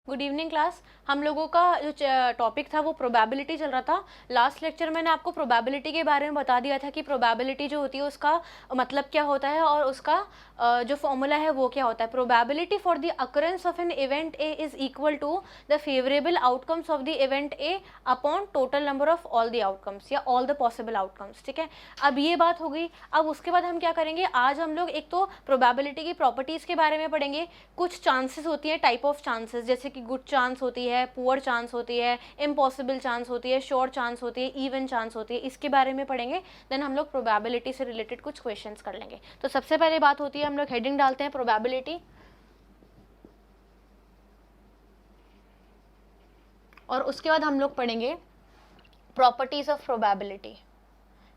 Good evening class. हम लोगों का जो टॉपिक था वो प्रोबेबिलिटी चल रहा था। लास्ट लेक्चर मैंने आपको प्रोबेबिलिटी के बारे में बता दिया था कि प्रोबेबिलिटी जो होती है उसका मतलब क्या होता है और उसका जो फॉर्मूला है वो क्या होता है। Probability for the occurrence of an event A is equal to the favourable outcomes of the event A upon total number of all the outcomes या ऑल द पॉसिबल आउटकम्स। ठीक है, अब ये बात हो गई। अब उसके बाद हम क्या करेंगे, आज हम लोग एक तो प्रोबेबिलिटी की प्रॉपर्टीज के बारे में पढ़ेंगे। कुछ चांसेस होती है, टाइप ऑफ चांसेस, जैसे कि गुड चांस होती है, पुअर चांस होती है, इम्पॉसिबल चांस होती है, श्योर चांस होती है, इवन चांस होती है, इसके बारे में पढ़ेंगे। देन हम लोग प्रोबेबिलिटी से रिलेटेड कुछ क्वेश्चंस कर लेंगे। तो सबसे पहले बात होती है, हम लोग हेडिंग डालते हैं प्रोबेबिलिटी, और उसके बाद हम लोग पढ़ेंगे प्रॉपर्टीज ऑफ प्रोबेबिलिटी,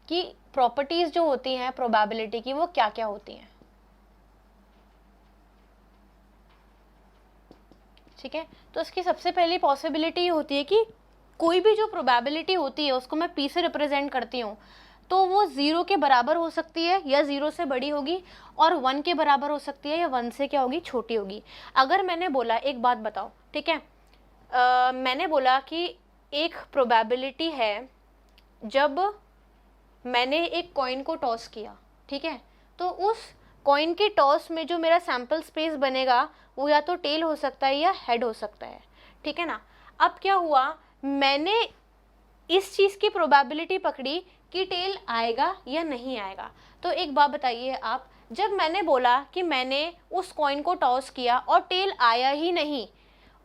कि प्रॉपर्टीज जो होती हैं प्रोबेबिलिटी की वो क्या क्या होती हैं। ठीक है, तो इसकी सबसे पहली पॉसिबिलिटी होती है कि कोई भी जो प्रोबेबिलिटी होती है उसको मैं पी से रिप्रेजेंट करती हूँ, तो वो 0 के बराबर हो सकती है या 0 से बड़ी होगी, और 1 के बराबर हो सकती है या 1 से क्या होगी, छोटी होगी। अगर मैंने बोला, एक बात बताओ, ठीक है, मैंने बोला कि एक प्रोबेबिलिटी है जब मैंने एक कॉइन को टॉस किया, ठीक है, तो उस कॉइन के टॉस में जो मेरा सैंपल स्पेस बनेगा वो या तो टेल हो सकता है या हेड हो सकता है। ठीक है ना। अब क्या हुआ, मैंने इस चीज़ की प्रोबेबिलिटी पकड़ी कि टेल आएगा या नहीं आएगा। तो एक बात बताइए आप, जब मैंने बोला कि मैंने उस कॉइन को टॉस किया और टेल आया ही नहीं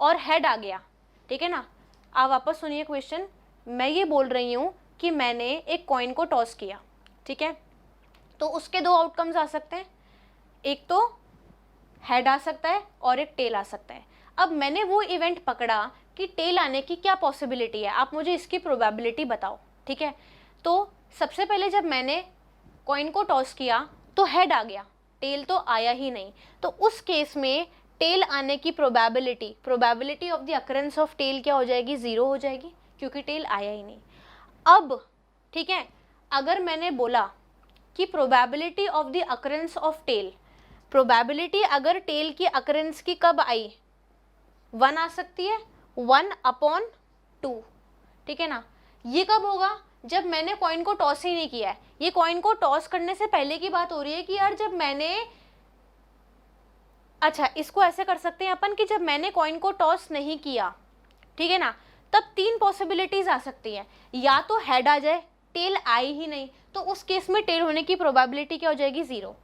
और हेड आ गया, ठीक है ना। आप वापस सुनिए क्वेश्चन, मैं ये बोल रही हूँ कि मैंने एक कॉइन को टॉस किया, ठीक है, तो उसके दो आउटकम्स आ सकते हैं, एक तो हेड आ सकता है और एक टेल आ सकता है। अब मैंने वो इवेंट पकड़ा कि टेल आने की क्या पॉसिबिलिटी है, आप मुझे इसकी प्रोबेबिलिटी बताओ। ठीक है, तो सबसे पहले जब मैंने कॉइन को टॉस किया तो हेड आ गया, टेल तो आया ही नहीं। तो उस केस में टेल आने की probability of the occurrence of tail क्या हो जाएगी, 0 हो जाएगी, क्योंकि टेल आया ही नहीं। अब ठीक है, अगर मैंने बोला कि probability of the occurrence of tail, probability अगर टेल की अकरेंस की कब आई, 1 आ सकती है, 1/2। ठीक है ना। ये कब होगा, जब मैंने कॉइन को टॉस ही नहीं किया है। ये कॉइन को टॉस करने से पहले की बात हो रही है कि यार जब मैंने, अच्छा इसको ऐसे कर सकते हैं अपन कि जब मैंने कॉइन को टॉस नहीं किया, ठीक है ना, तब 3 पॉसिबिलिटीज आ सकती हैं। या तो हेड आ जाए, टेल आई ही नहीं, तो उस केस में टेल होने की प्रोबेबिलिटी क्या हो जाएगी, 0।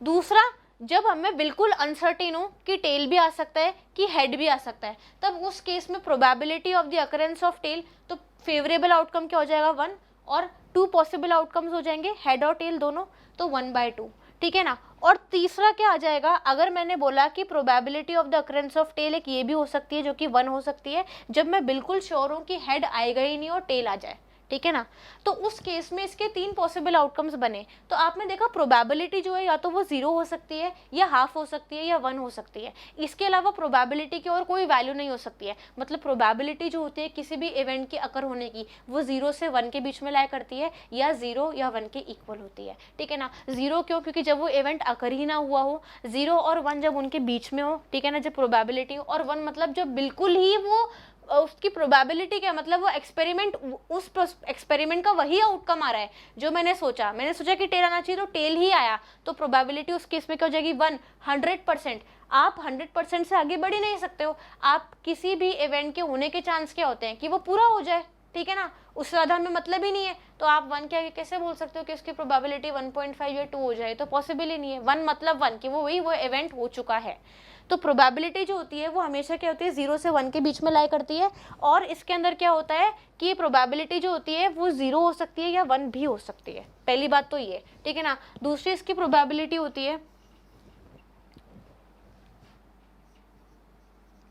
दूसरा, जब हमें बिल्कुल अनसर्टेन हो कि टेल भी आ सकता है कि हेड भी आ सकता है, तब उस केस में probability of the occurrence of tail, तो फेवरेबल आउटकम क्या हो जाएगा, 1, और 2 पॉसिबल आउटकम्स हो जाएंगे, हेड और टेल दोनों, तो 1/2। ठीक है ना। और तीसरा क्या आ जाएगा, अगर मैंने बोला कि probability of the occurrence of tail एक ये भी हो सकती है जो कि 1 हो सकती है, जब मैं बिल्कुल श्योर हूँ कि हेड आएगा ही नहीं और टेल आ जाए। ठीक है ना। तो उस केस में इसके 3 पॉसिबल आउटकम्स बने। तो आपने देखा प्रोबेबिलिटी जो है या तो वो 0 हो सकती है या हाफ हो सकती है या 1 हो सकती है। इसके अलावा प्रोबेबिलिटी की और कोई वैल्यू नहीं हो सकती है। मतलब प्रोबेबिलिटी जो होती है किसी भी इवेंट के अकर होने की, वो 0 से 1 के बीच में लाया करती है या 0 या 1 के इक्वल होती है। ठीक है ना। 0 क्यों, क्योंकि जब वो इवेंट अकर ही ना हुआ हो, 0 और 1 जब उनके बीच में हो, ठीक है ना, जब प्रोबेबिलिटी हो, और 1 मतलब जब बिल्कुल ही वो उसकी प्रोबेबिलिटी क्या, मतलब वो एक्सपेरिमेंट, उस एक्सपेरिमेंट का वही आउटकम आ रहा है जो मैंने सोचा कि टेल आना चाहिए तो टेल ही आया, तो प्रोबेबिलिटी उस केस में क्या हो जाएगी, 1, 100%। आप 100% से आगे बढ़ ही नहीं सकते हो। आप किसी भी इवेंट के होने के चांस क्या होते हैं कि वो पूरा हो जाए, ठीक है ना, उससे ज़्यादा हमें मतलब ही नहीं है, तो आप 1 के आगे कैसे बोल सकते हो कि उसकी प्रोबेबिलिटी 1.5 या 2 हो जाए, तो पॉसिबल ही नहीं है। 1 मतलब 1 कि वो इवेंट हो चुका है। तो प्रोबेबिलिटी जो होती है वो हमेशा क्या होती है, 0 से 1 के बीच में लाई करती है। और इसके अंदर क्या होता है कि प्रोबेबिलिटी जो होती है वो 0 हो सकती है या 1 भी हो सकती है। पहली बात तो ये, ठीक है ना। दूसरी इसकी प्रोबेबिलिटी होती है,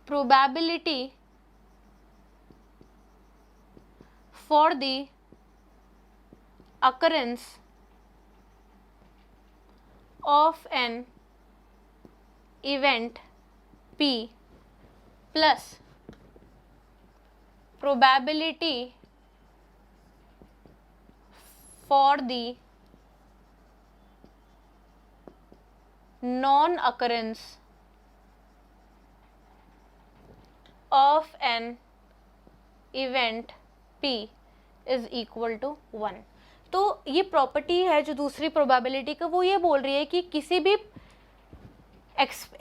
probability for the occurrence of an event P plus probability for the non occurrence of an event P is equal to 1। तो ये प्रॉपर्टी है जो दूसरी प्रोबेबिलिटी का, वो ये बोल रही है कि किसी भी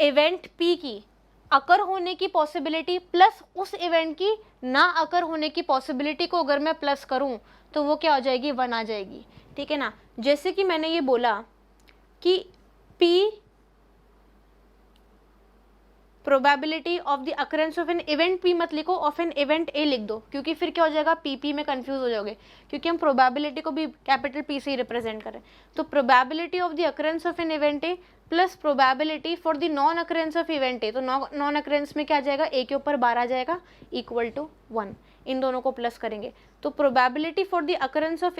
इवेंट P की अकर होने की पॉसिबिलिटी प्लस उस इवेंट की ना अकर होने की पॉसिबिलिटी को अगर मैं प्लस करूं तो वो क्या हो जाएगी, 1 आ जाएगी। ठीक है ना। जैसे कि मैंने ये बोला कि P probability of the occurrence of an event P मत लिखो, ऑफ एन इवेंट A लिख दो, क्योंकि फिर क्या हो जाएगा, PP में कंफ्यूज हो जाओगे, क्योंकि हम प्रोबेबिलिटी को भी कैपिटल P से ही रिप्रेजेंट करें। तो probability of the occurrence of an event A plus probability for the non occurrence of event A, तो नॉन अकरेंस में क्या आ जाएगा, A के ऊपर 12 आ जाएगा, इक्वल टू 1। इन दोनों को प्लस करेंगे तो probability for the occurrence of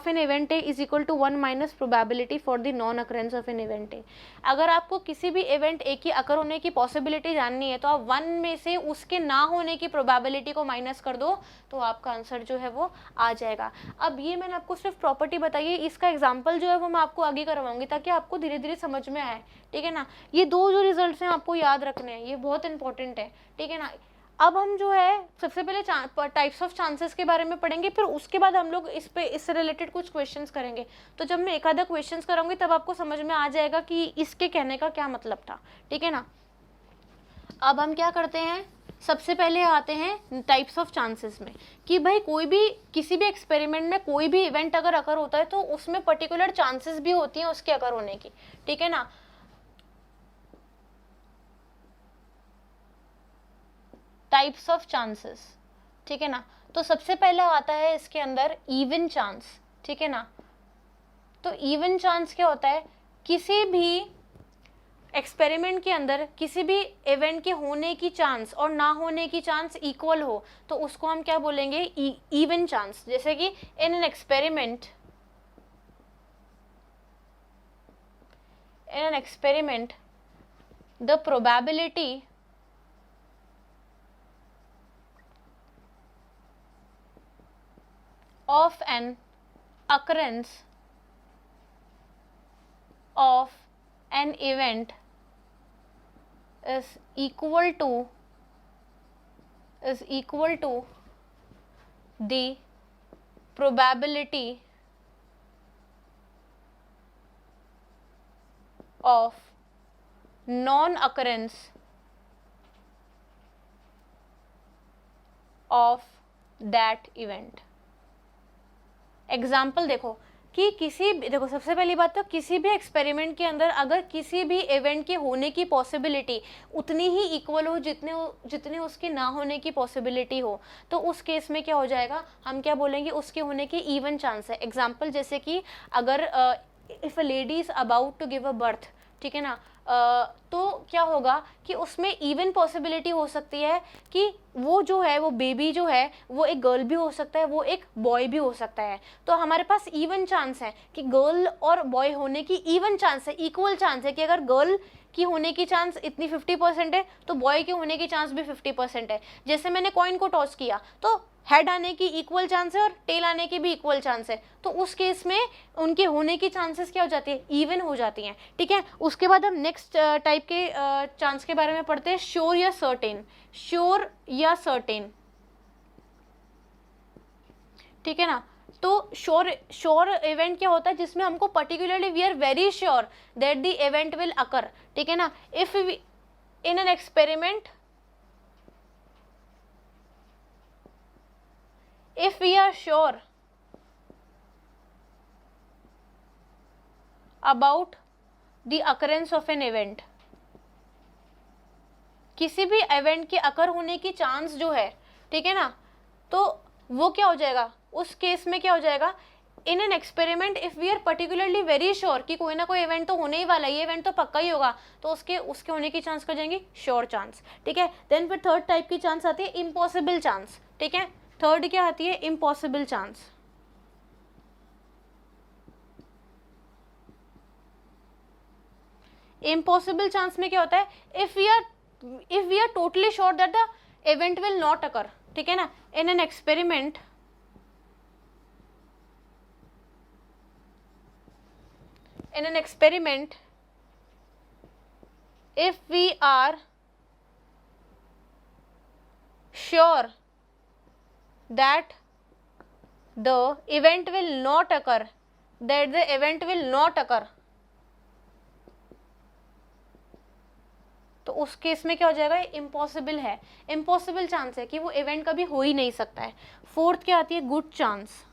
an event A is equal to 1 minus probability for the non occurrence of an event A. अगर आपको किसी भी इवेंट ए की अकर होने की पॉसिबिलिटी जाननी है तो आप 1 में से उसके ना होने की प्रोबेबिलिटी को माइनस कर दो तो आपका आंसर जो है वो आ जाएगा। अब ये मैंने आपको सिर्फ प्रॉपर्टी बताई है, इसका एग्जाम्पल जो है वो मैं आपको आगे करवाऊंगी ताकि आपको धीरे धीरे समझ में आए। ठीक है ना। ये दो जो रिजल्ट हैं आपको याद रखने हैं, ये बहुत इंपॉर्टेंट है। ठीक है ना। अब हम जो है सबसे पहले टाइप्स ऑफ चांसेस के बारे में पढ़ेंगे, फिर उसके बाद हम लोग इससे रिलेटेड कुछ क्वेश्चंस करेंगे। तो जब मैं एक आधा क्वेश्चंस कराऊंगी तब आपको समझ में आ जाएगा कि इसके कहने का क्या मतलब था। ठीक है ना। अब हम क्या करते हैं, सबसे पहले आते हैं टाइप्स ऑफ चांसेस में कि भाई कोई भी किसी भी एक्सपेरिमेंट में कोई भी इवेंट अगर अकर होता है तो उसमें पर्टिकुलर चांसेस भी होती हैं उसके अकर होने की। ठीक है ना। Types of chances. ठीक है ना। तो सबसे पहला आता है इसके अंदर इवन चांस। ठीक है ना। तो इवन चांस क्या होता है, किसी भी एक्सपेरिमेंट के अंदर किसी भी इवेंट के होने की चांस और ना होने की चांस इक्वल हो तो उसको हम क्या बोलेंगे, इवन चांस। जैसे कि इन an experiment the probability of an occurrence of an event is equal to the probability of non-occurrence of that event। Example देखो कि देखो सबसे पहली बात तो किसी भी एक्सपेरिमेंट के अंदर अगर किसी भी इवेंट के होने की पॉसिबिलिटी उतनी ही इक्वल हो जितने उसके ना होने की पॉसिबिलिटी हो तो उस केस में क्या हो जाएगा, हम क्या बोलेंगे, उसके होने के इवन चांस है। एग्जाम्पल जैसे कि अगर if a lady is about to give a birth, ठीक है ना, तो क्या होगा कि उसमें इवन पॉसिबिलिटी हो सकती है कि वो जो है वो बेबी जो है वो एक गर्ल भी हो सकता है, वो एक बॉय भी हो सकता है। तो हमारे पास इवन चांस है कि गर्ल और बॉय होने की इवन चांस है, इक्वल चांस है कि अगर गर्ल की होने की चांस इतनी 50% है तो बॉय के होने की चांस भी 50% है। जैसे मैंने कॉइन को टॉस किया तो हेड आने की इक्वल चांस है और टेल आने की भी इक्वल चांस है, तो उस केस में उनके होने की चांसेस क्या हो जाती है, इवन हो जाती हैं। ठीक है। उसके बाद हम नेक्स्ट टाइप के चांस के बारे में पढ़ते हैं, श्योर या सर्टेन। श्योर या सर्टेन, ठीक है ना। तो श्योर इवेंट क्या होता है, जिसमें हमको particularly we are very sure that the event will occur. ठीक है ना। If in an experiment if we are sure about the occurrence of an event, किसी भी इवेंट के अकर होने की चांस जो है, ठीक है ना, तो वो क्या हो जाएगा, उस केस में क्या हो जाएगा, in an experiment if we are particularly very sure कि कोई ना कोई इवेंट तो होने ही वाला है, ये इवेंट तो पक्का ही होगा, तो उसके होने की चांस कर जाएंगे श्योर चांस। ठीक है। देन फिर थर्ड टाइप की चांस आती है इम्पॉसिबल चांस। ठीक है। थर्ड क्या आती है, इम्पॉसिबल चांस। इम्पॉसिबल चांस में क्या होता है, if we are totally sure that the event will not occur. ठीक है ना। In an experiment if we are sure that the event will not occur, that the event will not occur, तो उस case में क्या हो जाएगा, impossible है, इम्पॉसिबल चांस है कि वो इवेंट कभी हो ही नहीं सकता है। फोर्थ क्या आती है, गुड चांस।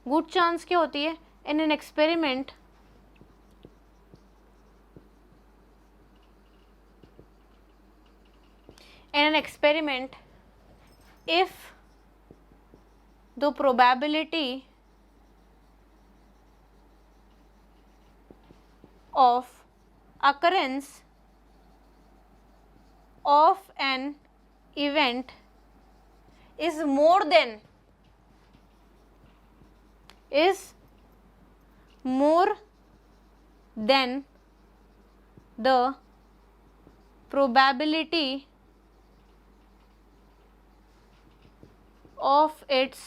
गुड चांस क्या होती है, इन an experiment if the probability of occurrence of an event is more than the probability of its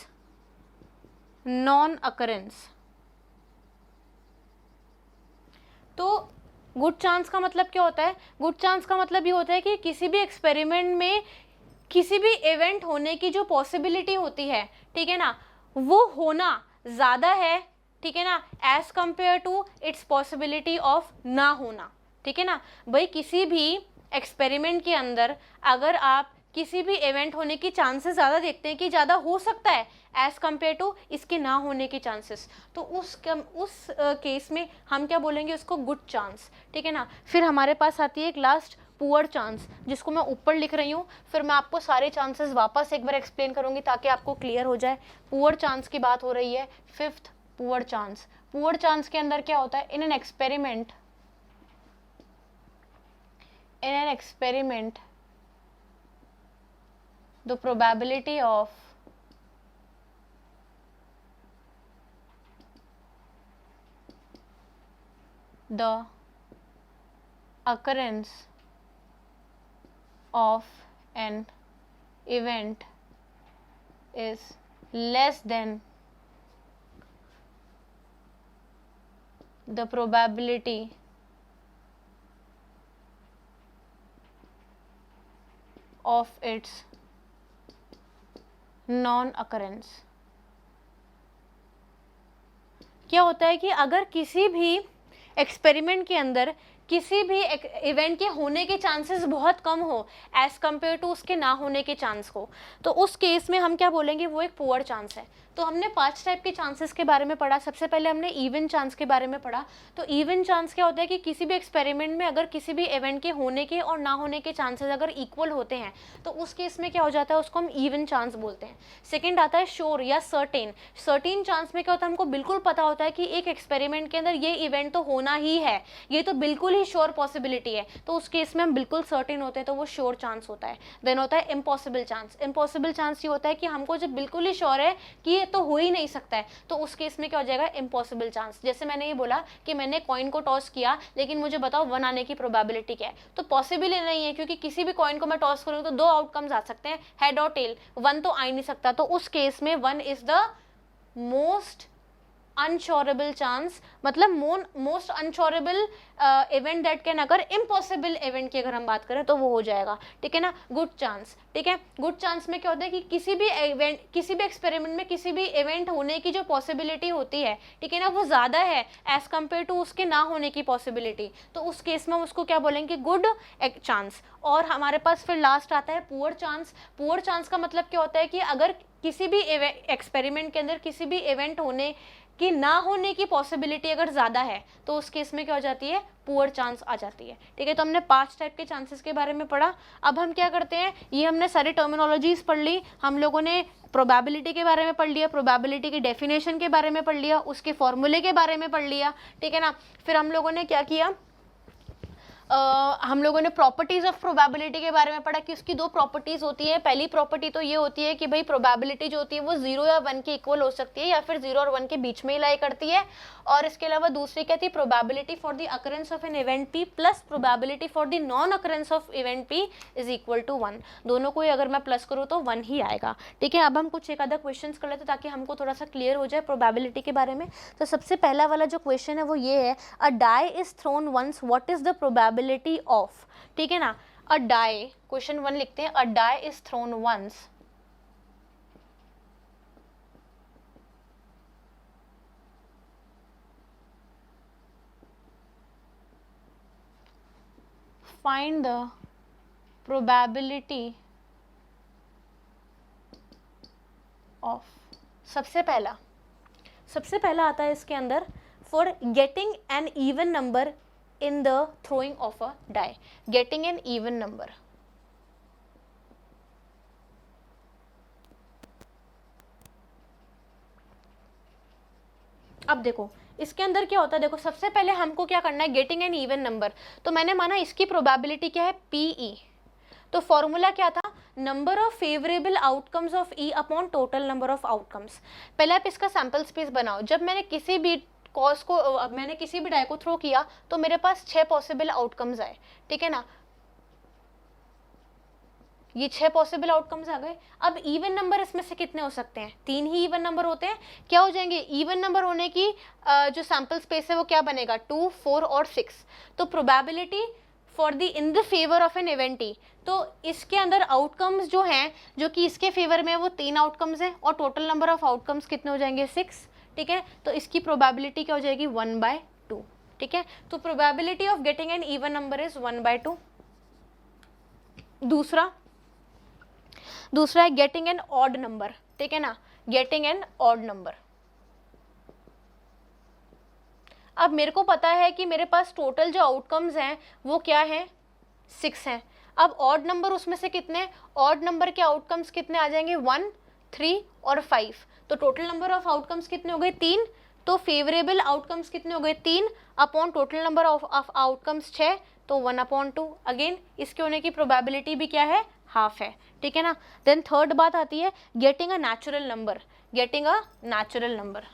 non occurrence. तो गुड चांस का मतलब क्या होता है, गुड चांस का मतलब ये होता है कि किसी भी एक्सपेरिमेंट में किसी भी इवेंट होने की जो पॉसिबिलिटी होती है, ठीक है ना, वो होना ज़्यादा है, ठीक है ना, as compare to its possibility of ना होना, ठीक है ना। भाई किसी भी एक्सपेरिमेंट के अंदर अगर आप किसी भी इवेंट होने की चांसेस ज़्यादा देखते हैं कि ज़्यादा हो सकता है एज कंपेयर टू इसके ना होने की चांसेस, तो उस केस में हम क्या बोलेंगे, उसको गुड चांस, ठीक है ना। फिर हमारे पास आती है एक लास्ट पुअर चांस, जिसको मैं ऊपर लिख रही हूँ, फिर मैं आपको सारे चांसेस वापस एक बार एक्सप्लेन करूँगी ताकि आपको क्लियर हो जाए। पुअर चांस की बात हो रही है, fifth poor chance. Poor chance के अंदर क्या होता है, इन an experiment the probability of the occurrence of an event is less than the probability of its non occurrence. क्या होता है कि अगर किसी भी एक्सपेरिमेंट के अंदर किसी भी इवेंट के होने के चांसेस बहुत कम हो एज कंपेयर टू उसके ना होने के चांस को, तो उस केस में हम क्या बोलेंगे, वो एक पुअर चांस है। तो हमने 5 टाइप के चांसेस के बारे में पढ़ा। सबसे पहले हमने इवन चांस के बारे में पढ़ा। तो इवन चांस क्या होता है कि किसी भी एक्सपेरिमेंट में अगर किसी भी इवेंट के होने के और ना होने के चांसेस अगर इक्वल होते हैं तो उस केस में क्या हो जाता है, उसको हम इवन चांस बोलते हैं। सेकेंड आता है श्योर या सर्टेन। सर्टेन चांस में क्या होता है, हमको बिल्कुल पता होता है कि एक एक्सपेरिमेंट के अंदर ये इवेंट तो होना ही है, ये तो बिल्कुल ही श्योर पॉसिबिलिटी है, तो उस केस में हम बिल्कुल सर्टेन होते हैं, तो वो श्योर चांस होता है। देन होता है इम्पॉसिबल चांस। इम्पॉसिबल चांस ये होता है कि हमको जब बिल्कुल ही श्योर है कि ये तो हो ही नहीं सकता है, तो उस केस में क्या हो जाएगा, इम्पॉसिबल चांस। जैसे मैंने ये बोला कि मैंने कॉइन को टॉस किया लेकिन मुझे बताओ 1 आने की प्रोबेबिलिटी क्या है, तो पॉसिबल ही नहीं है, क्योंकि किसी भी कॉइन को मैं टॉस करूँ तो 2 आउटकम्स आ सकते हैं, हेड और टेल, 1 तो आ ही नहीं सकता। तो उस केस में 1 इज द मोस्ट अनश्योरेबल चांस, मतलब मोस्ट अनश्योरेबल इवेंट दैट कैन अगर, इम्पॉसिबल इवेंट की अगर हम बात करें तो वो हो जाएगा, ठीक है ना, गुड चांस। ठीक है, गुड चांस में क्या होता है कि किसी भी इवेंट, किसी भी एक्सपेरिमेंट में किसी भी इवेंट होने की जो पॉसिबिलिटी होती है, ठीक है ना, वो ज़्यादा है एज कम्पेयर टू उसके ना होने की पॉसिबिलिटी, तो उस केस में उसको क्या बोलेंगे, गुड चांस। और हमारे पास फिर लास्ट आता है पुअर चांस। पुअर चांस का मतलब क्या होता है कि अगर किसी भी एक्सपेरिमेंट के अंदर किसी भी इवेंट होने कि ना होने की पॉसिबिलिटी अगर ज़्यादा है तो उस केस में क्या हो जाती है, पुअर चांस आ जाती है। ठीक है, तो हमने 5 टाइप के चांसेस के बारे में पढ़ा। अब हम क्या करते हैं, ये हमने सारी टर्मिनोलॉजीज पढ़ ली, हम लोगों ने प्रोबेबिलिटी के बारे में पढ़ लिया, प्रोबेबिलिटी की डेफिनेशन के बारे में पढ़ लिया, उसके फॉर्मूले के बारे में पढ़ लिया, ठीक है ना। फिर हम लोगों ने क्या किया, हम लोगों ने प्रॉपर्टीज ऑफ प्रोबेबिलिटी के बारे में पढ़ा कि उसकी 2 प्रॉपर्टीज होती है। पहली प्रॉपर्टी तो ये होती है कि भाई प्रोबेबिलिटी जो होती है वो 0 या 1 के इक्वल हो सकती है या फिर 0 और 1 के बीच में ही लाई करती है। और इसके अलावा दूसरी क्या थी, probability for the occurrence of an event P plus probability for the non occurrence of event P is equal to 1। दोनों को अगर मैं प्लस करूँ तो 1 ही आएगा। ठीक है, अब हम कुछ एक आधा क्वेश्चन कर लेते ताकि हमको थोड़ा सा क्लियर हो जाए प्रोबेबिलिटी के बारे में। तो सबसे पहला वाला जो क्वेश्चन है वो ये है, a die is thrown once, what is the probability of. ठीक है ना, अ डाई, क्वेश्चन 1 लिखते हैं, a die is thrown once find the probability of, सबसे पहला आता है इसके अंदर for getting an even number in the throwing of a die, getting an even number. अब देखो इसके अंदर क्या होता है, देखो सबसे पहले हमको क्या करना है, गेटिंग एन इवन नंबर, तो मैंने माना इसकी प्रोबेबिलिटी क्या है, पीई, तो फॉर्मूला क्या था, number of favourable outcomes of E upon total number of outcomes. पहले आप इसका सैंपल स्पेस बनाओ, जब मैंने किसी भी कॉज को, मैंने किसी भी डाई को थ्रो किया तो मेरे पास 6 पॉसिबल आउटकम्स आए, ठीक है ना, ये 6 पॉसिबल आउटकम्स आ गए। अब इवन नंबर इसमें से कितने हो सकते हैं, 3 ही इवन नंबर होते हैं, क्या हो जाएंगे, इवन नंबर होने की जो सैंपल स्पेस है वो क्या बनेगा, 2, 4 और 6, तो probability for the in the favour of an event E, तो इसके अंदर आउटकम्स जो हैं, जो कि इसके फेवर में है वो 3 आउटकम्स हैं, और टोटल नंबर ऑफ आउटकम्स कितने हो जाएंगे, 6, ठीक है, तो इसकी प्रोबेबिलिटी क्या हो जाएगी, 1/2, ठीक है, तो probability of getting an even number is 1/2। दूसरा है गेटिंग एन ऑड नंबर, ठीक है ना, गेटिंग एन ऑड नंबर। अब मेरे को पता है कि मेरे पास टोटल जो आउटकम्स हैं वो क्या है, 6 हैं। अब ऑड नंबर उसमें से कितने, ऑड नंबर के आउटकम्स कितने आ जाएंगे, 1, 3 और 5, तो टोटल नंबर ऑफ आउटकम्स कितने हो गए, 3, तो फेवरेबल आउटकम्स कितने हो गए, 3 upon total number of outcomes 6, तो 1/2। अगेन इसके होने की प्रोबेबिलिटी भी क्या है, हाफ है, ठीक है ना। देन थर्ड बात आती है getting a natural number, getting a natural number.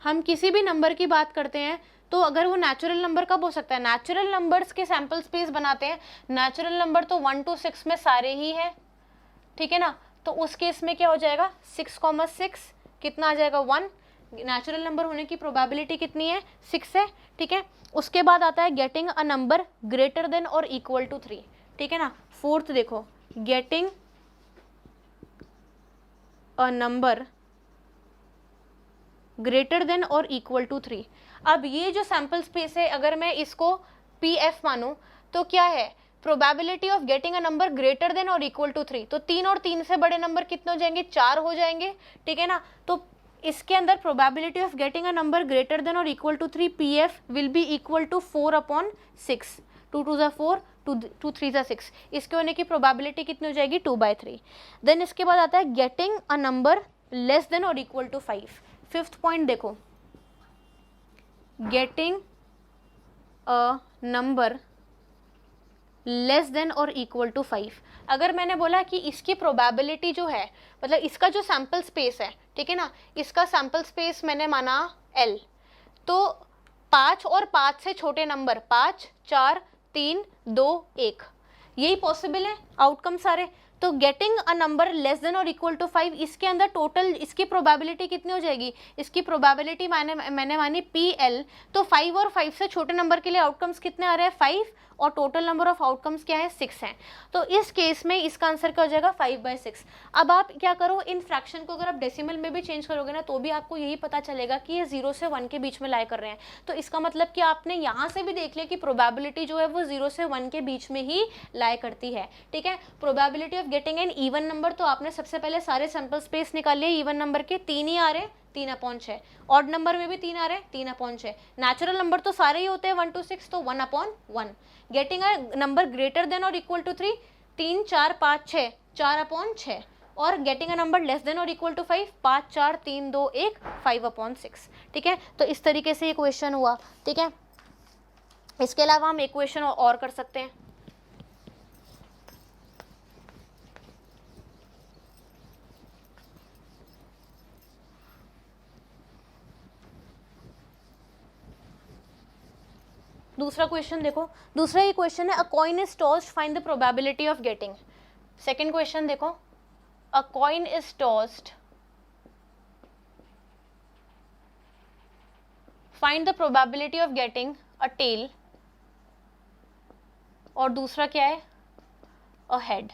हम किसी भी नंबर की बात करते हैं तो अगर वो नेचुरल नंबर कब हो सकता है, नेचुरल नंबर्स के सैंपल स्पेस बनाते हैं, नेचुरल नंबर तो 1 to 6 में सारे ही है, ठीक है ना, तो उस केस में क्या हो जाएगा, 6,6 कितना आ जाएगा, 1, नेचुरल नंबर होने की प्रोबेबिलिटी कितनी है, 6 है, ठीक है। उसके बाद आता है getting a number greater than और इक्वल टू 3, ठीक है ना। फोर्थ देखो, getting a number greater than और इक्वल टू 3। अब ये जो सैंपल स्पेस है अगर मैं इसको पी एफ मानूं तो क्या है, probability of getting a number greater than और इक्वल टू 3, तो 3 और 3 से बड़े नंबर कितने हो जाएंगे, 4 हो जाएंगे, ठीक है ना। तो इसके अंदर probability of getting a number greater than और equal to 3 P F will be equal to 4/6, 2 2 4, 2 3 6, इसके होने की प्रोबेबिलिटी कितनी हो जाएगी, 2/3। देन इसके बाद आता है getting a number less than और इक्वल टू 5। फिफ्थ पॉइंट देखो, getting a number less than और इक्वल टू 5। अगर मैंने बोला कि इसकी प्रोबेबिलिटी जो है, मतलब इसका जो सैंपल स्पेस है, ठीक है ना, इसका सैंपल स्पेस मैंने माना L, तो 5 और 5 से छोटे नंबर 5, 4, 3, 2, 1, यही पॉसिबल है आउटकम सारे। तो getting a number less than और इक्वल टू 5, इसके अंदर टोटल इसकी प्रोबेबिलिटी कितनी हो जाएगी, इसकी प्रोबेबिलिटी मैंने मानी PL, तो 5 और 5 से छोटे नंबर के लिए आउटकम्स कितने आ रहे हैं, 5, और टोटल नंबर ऑफ आउटकम्स क्या है, 6 हैं। तो इस केस में इसका आंसर क्या हो जाएगा, 5/6। अब आप क्या करो, इन फ्रैक्शन को अगर आप डेसिमल में भी चेंज करोगे ना तो भी आपको यही पता चलेगा कि ये 0 से 1 के बीच में लाई कर रहे हैं। तो इसका मतलब कि आपने यहाँ से भी देख लिया कि प्रोबेबिलिटी जो है वो 0 से 1 के बीच में ही लाई करती है, ठीक है। Probability of getting an even number, तो आपने सबसे पहले सारे सैंपल स्पेस निकाल लिए, इवन नंबर के 3 ही आ रहे हैं, 3/6, ऑड नंबर में भी 3 आ रहे हैं, 3/6, नेचुरल नंबर तो सारे ही होते हैं 1 to 6, तो 1/1। Getting a number greater than और इक्वल टू 3, 3, 4, 5, 6, 4/6, और getting a number less than और इक्वल टू 5, 5, 4, 3, 2, 1, 5/6, ठीक है। तो इस तरीके से ये क्वेश्चन हुआ, ठीक है। इसके अलावा हम एक क्वेश्चन और कर सकते हैं। दूसरा क्वेश्चन देखो, दूसरा ये क्वेश्चन है, a coin is tossed, find the probability of getting. Second question देखो, a coin is tossed find the probability of getting a tail, और दूसरा क्या है, अ हेड।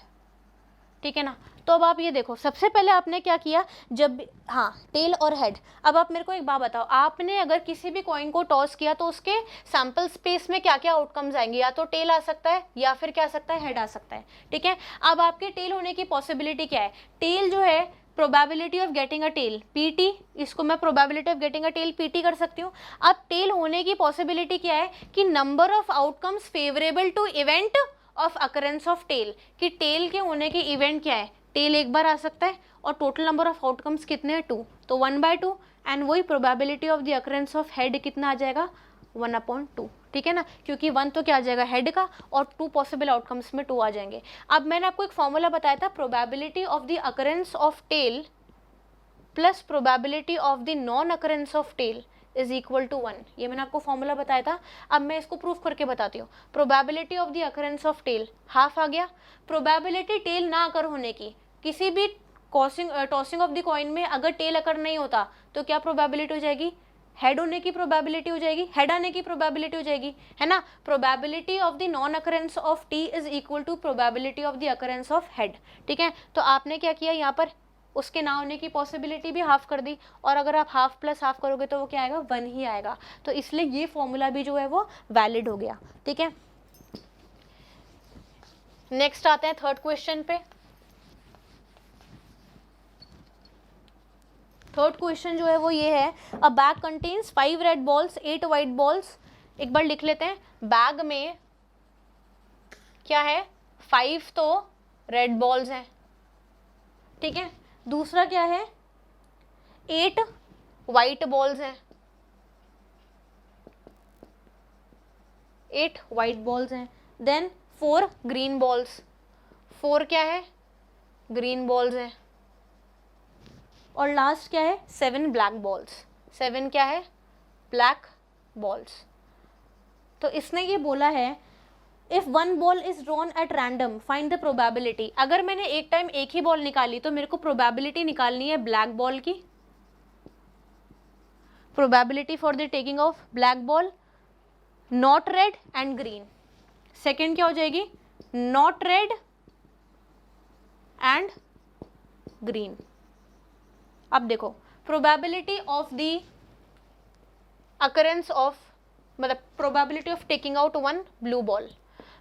ठीक है ना। तो अब आप ये देखो, सबसे पहले आपने क्या किया, जब हाँ टेल और हेड। अब आप मेरे को एक बात बताओ, आपने अगर किसी भी कॉइन को टॉस किया तो उसके सैंपल स्पेस में क्या क्या आउटकम्स आएंगे, या तो टेल आ सकता है या फिर क्या आ सकता है, हेड आ सकता है। ठीक है। अब आपके टेल होने की पॉसिबिलिटी क्या है, टेल जो है probability of getting a tail PT, इसको मैं probability of getting a tail PT कर सकती हूँ। अब टेल होने की पॉसिबिलिटी क्या है कि number of outcomes favourable to event of occurrence of tail, कि टेल के होने के इवेंट क्या है, टेल एक बार आ सकता है, और टोटल नंबर ऑफ आउटकम्स कितने हैं, 2, तो 1/2, एंड वही probability of the occurrence of head कितना आ जाएगा, 1/2। ठीक है ना, क्योंकि 1 तो क्या आ जाएगा हेड का, और 2 पॉसिबल आउटकम्स में 2 आ जाएंगे। अब मैंने आपको एक फॉर्मूला बताया था, probability of the occurrence of tail plus probability of the non occurrence of tail is equal to 1। ये मैंने आपको फॉर्मूला बताया था। अब मैं इसको प्रूफ करके बताती हूँ। Probability of the occurrence of tail half आ गया, प्रोबेबिलिटी टेल ना अकर होने की, किसी भी टॉसिंग ऑफ द कॉइन में अगर टेल अकर नहीं होता तो क्या प्रोबेबिलिटी हो जाएगी, हेड होने की प्रोबेबिलिटी हो जाएगी, हेड आने की प्रोबेबिलिटी हो जाएगी, है ना। Probability of the non occurrence of T is equal to probability of the occurrence of head. ठीक है। तो आपने क्या किया, यहाँ पर उसके ना होने की पॉसिबिलिटी भी हाफ कर दी, और अगर आप हाफ प्लस हाफ करोगे तो वो क्या आएगा, 1 ही आएगा। तो इसलिए ये फॉर्मूला भी जो है वो वैलिड हो गया। ठीक है। नेक्स्ट आते हैं थर्ड क्वेश्चन पे। थर्ड क्वेश्चन जो है वो ये है, अ bag contains 5 red balls 8 white balls. एक बार लिख लेते हैं, बैग में क्या है, 5 तो रेड बॉल्स हैं, ठीक है, दूसरा क्या है, 8 वाइट बॉल्स हैं, 8 वाइट बॉल्स हैं, देन 4 ग्रीन बॉल्स, 4 क्या है, ग्रीन बॉल्स हैं, और लास्ट क्या है, 7 ब्लैक बॉल्स, 7 क्या है, ब्लैक बॉल्स। तो इसने ये बोला है, if one ball is drawn at random find the probability. अगर मैंने एक टाइम एक ही बॉल निकाली तो मेरे को प्रोबेबिलिटी निकालनी है ब्लैक बॉल की, probability for the taking of black ball, not red and green. Second क्या हो जाएगी, नॉट रेड एंड ग्रीन। अब देखो, probability of the occurrence of, मतलब probability of taking out 1 blue ball,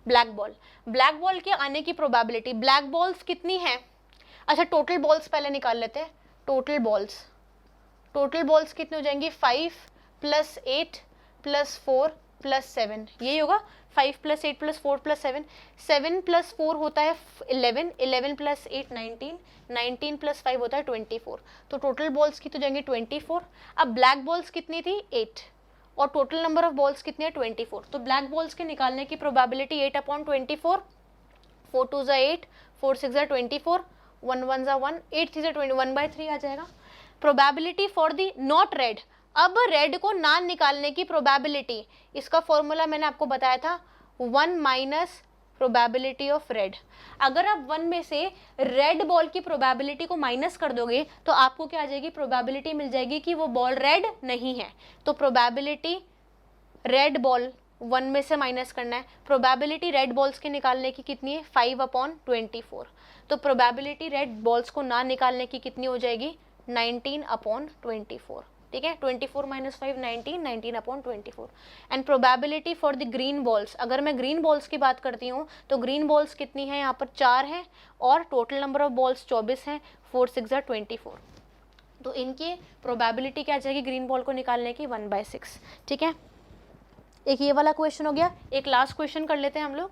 black ball, black ball के आने की probability, black balls कितनी है, अच्छा टोटल बॉल्स पहले निकाल लेते हैं, टोटल बॉल्स कितने हो जाएंगी, 5 + 8 + 4 + 7, यही होगा, 5 + 8 + 4 + 7, 7 + 4 होता है 11, 11 + 8 19, 19 + 5 होता है 24, तो टोटल बॉल्स की तो जाएंगे 24। अब ब्लैक बॉल्स कितनी थी, 8, और टोटल नंबर ऑफ बॉल्स कितनी है, 24, तो ब्लैक बॉल्स के निकालने की प्रोबेबिलिटी 8/24, 4 2 ज़ा 8, 4 6 ज़ा 24, 1 1 ज़ा 1, 8 3 ज़ा 20, 1/3 आ जाएगा। Probability for the not red, अब रेड को ना निकालने की प्रोबेबिलिटी, इसका फॉर्मूला मैंने आपको बताया था, 1 - प्रोबेबिलिटी ऑफ रेड। अगर आप 1 में से रेड बॉल की प्रोबेबिलिटी को माइनस कर दोगे तो आपको क्या आ जाएगी, प्रोबेबिलिटी मिल जाएगी कि वो बॉल रेड नहीं है। तो प्रोबेबिलिटी रेड बॉल 1 में से माइनस करना है, प्रोबेबिलिटी रेड बॉल्स के निकालने की कितनी है, 5/24, तो प्रोबेबिलिटी रेड बॉल्स को ना निकालने की कितनी हो जाएगी, 19/24। ठीक है, 24 - 5 19, 19/24। And probability for the green balls, अगर मैं ग्रीन बॉल्स की बात करती हूँ तो ग्रीन बॉल्स कितनी है, यहाँ पर 4 है, और टोटल नंबर ऑफ बॉल्स 24 हैं, 4 6 ज़ा 24, तो इनकी प्रोबेबिलिटी क्या आ जाएगी ग्रीन बॉल को निकालने की, 1/6। ठीक है, एक ये वाला क्वेश्चन हो गया। एक लास्ट क्वेश्चन कर लेते हैं हम लोग।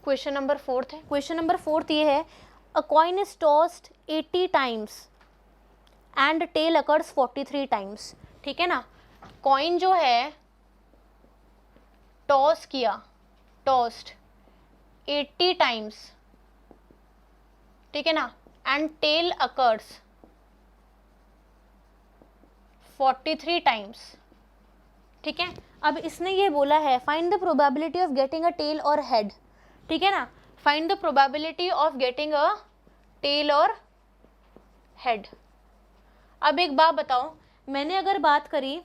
क्वेश्चन नंबर 4 है। क्वेश्चन नंबर 4 ये है, a coin is tossed 80 times and tail occurs 43 times. ठीक है ना, कॉइन जो है टॉस किया, टॉस्ड 80 टाइम्स, ठीक है ना, एंड टेल अकर्स 43 टाइम्स। ठीक है। अब इसने ये बोला है find the probability of getting a tail और हेड, ठीक है ना, find the probability of getting a tail और हेड। अब एक बात बताओ, मैंने अगर बात करी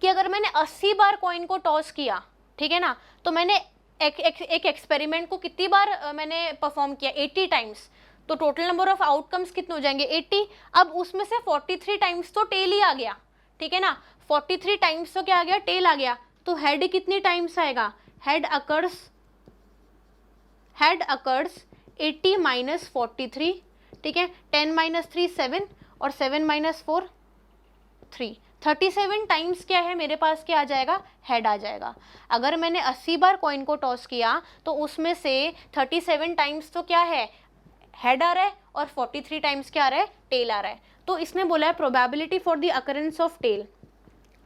कि अगर मैंने 80 बार कॉइन को टॉस किया, ठीक है ना, तो मैंने एक एक्सपेरिमेंट को कितनी बार मैंने परफॉर्म किया, 80 टाइम्स, तो टोटल नंबर ऑफ आउटकम्स कितने हो जाएंगे, 80। अब उसमें से 43 टाइम्स तो टेल ही आ गया, ठीक है ना, 43 टाइम्स तो क्या आ गया, टेल आ गया। तो हेड कितनी टाइम्स आएगा, हेड अकर्स 80 माइनस 43, ठीक है, 10 माइनस 3 7 और 7 माइनस 4 3, 37 टाइम्स क्या है मेरे पास, क्या आ जाएगा, हेड आ जाएगा। अगर मैंने 80 बार कॉइन को टॉस किया तो उसमें से 37 टाइम्स तो क्या है, हेड आ रहा है, और 43 टाइम्स क्या आ रहा है, टेल आ रहा है। तो इसने बोला है probability for the occurrence of tail,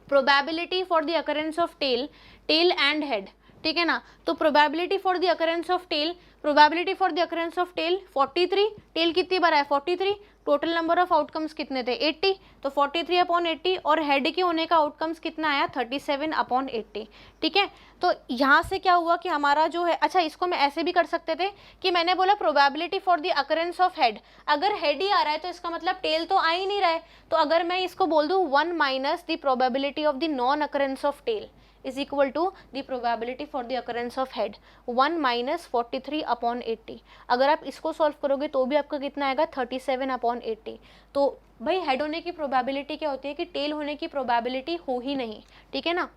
probability for the occurrence of tail and head, ठीक है ना। तो probability for the occurrence of tail, probability for the occurrence of tail 43, tail कितनी बार है 43, टोटल नंबर ऑफ आउटकम्स कितने थे 80, तो 43 अपॉन 80, और हेड के होने का आउटकम्स कितना आया 37 अपॉन 80, ठीक है। तो यहाँ से क्या हुआ कि हमारा जो है, अच्छा इसको मैं ऐसे भी कर सकते थे कि मैंने बोला probability for the occurrence of head, अगर हेड ही आ रहा है तो इसका मतलब टेल तो आ ही नहीं रहा है, तो अगर मैं इसको बोल दूँ 1 minus the probability of the non occurrence of tail is equal to the probability for the occurrence of head, 1 minus 43 upon 80। अगर आप इसको सॉल्व करोगे तो भी आपका कितना आएगा 37 अपॉन 80। तो भाई हेड होने की प्रोबेबिलिटी क्या होती है कि टेल होने की प्रोबेबिलिटी हो ही नहीं, ठीक है ना।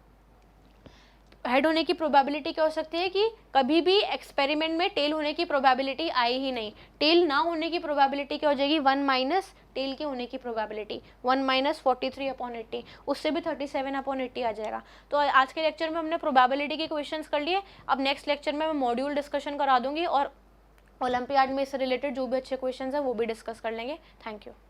हेड होने की प्रोबेबिलिटी क्या हो सकती है कि कभी भी एक्सपेरिमेंट में टेल होने की प्रोबेबिलिटी आई ही नहीं, टेल ना होने की प्रोबेबिलिटी क्या हो जाएगी 1 माइनस टेल के होने की प्रोबेबिलिटी 1 माइनस 43 अपॉन 80, उससे भी 37 अपॉन 80 आ जाएगा। तो आज के लेक्चर में हमने प्रोबेबिलिटी के क्वेश्चंस कर लिए। अब नेक्स्ट लेक्चर में मैं मॉड्यूल डिस्कशन करा दूंगी और ओलंपियाड में इससे रिलेटेड जो भी अच्छे क्वेश्चंस हैं वो भी डिस्कस कर लेंगे। Thank you.